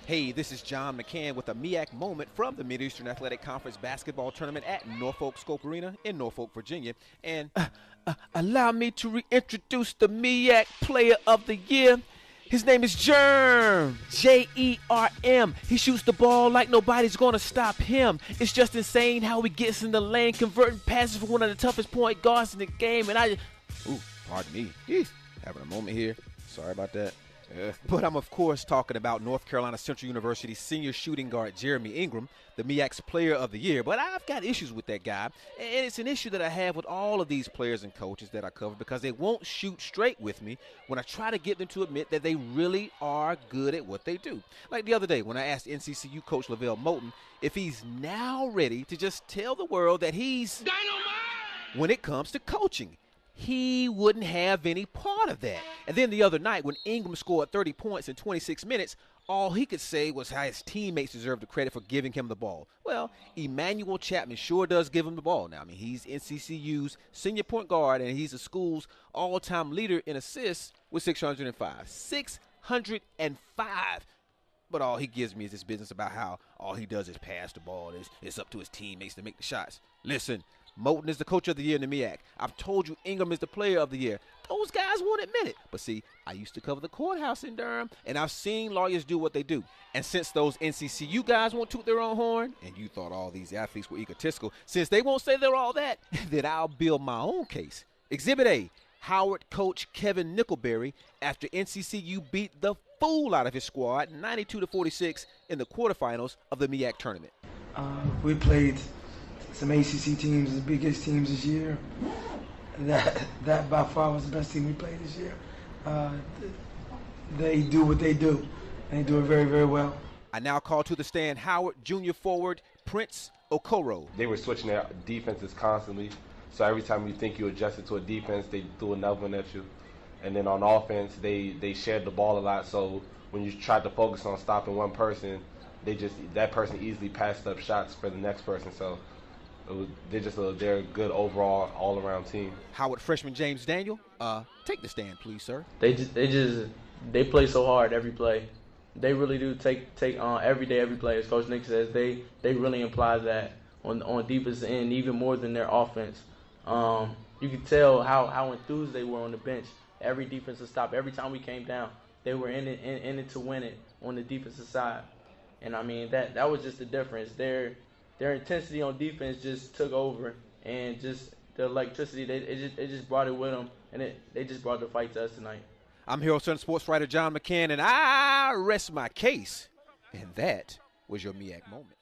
Hey, this is John McCann with a MEAC moment from the Mid-Eastern Athletic Conference basketball tournament at Norfolk Scope Arena in Norfolk, Virginia. And allow me to reintroduce the MEAC Player of the Year. His name is Jerm, J-E-R-M. He shoots the ball like nobody's going to stop him. It's just insane how he gets in the lane, converting passes for one of the toughest point guards in the game. And pardon me, having a moment here. Sorry about that. But I'm, of course, talking about North Carolina Central University senior shooting guard Jeremy Ingram, the MEAC's Player of the Year. But I've got issues with that guy, and it's an issue that I have with all of these players and coaches that I cover because they won't shoot straight with me when I try to get them to admit that they really are good at what they do. Like the other day when I asked NCCU coach Lavelle Moulton if he's now ready to just tell the world that he's dynamite when it comes to coaching. He wouldn't have any part of that. And then the other night when Ingram scored 30 points in 26 minutes, all he could say was how his teammates deserve the credit for giving him the ball. Well, Emmanuel Chapman sure does give him the ball now. I mean, he's NCCU's senior point guard, and he's the school's all-time leader in assists with 605. 605. But all he gives me is this business about how all he does is pass the ball. It's up to his teammates to make the shots. Listen, Moulton is the coach of the year in the MEAC. I've told you Ingram is the player of the year. Those guys won't admit it. But see, I used to cover the courthouse in Durham, and I've seen lawyers do what they do. And since those NCCU guys won't toot their own horn, and you thought all these athletes were egotistical, since they won't say they're all that, then I'll build my own case. Exhibit A, Howard coach Kevin Nickelberry after NCCU beat the fool out of his squad 92-46 in the quarterfinals of the MEAC tournament. We played some ACC teams, the biggest teams this year. That by far was the best team we played this year. They do what they do, and they do it very, very well. I now call to the stand Howard junior forward Prince Okoro. They were switching their defenses constantly, so every time you think you adjusted to a defense, they threw another one at you. And then on offense, they shared the ball a lot, so when you tried to focus on stopping one person, that person easily passed up shots for the next person. So they're a good overall all-around team. Howard freshman James Daniel, take the stand, please, sir. They play so hard every play. They really do take on every day, every play. As Coach Nick says, they really imply that on defense end even more than their offense. You could tell how enthused they were on the bench. Every defensive stop, every time we came down, they were in it to win it on the defensive side. And I mean that was just the difference. Their intensity on defense just took over, and just the electricity they just brought it with them, and they just brought the fight to us tonight. I'm Herald Sun sports writer John McCann, and I rest my case. And that was your MEAC moment.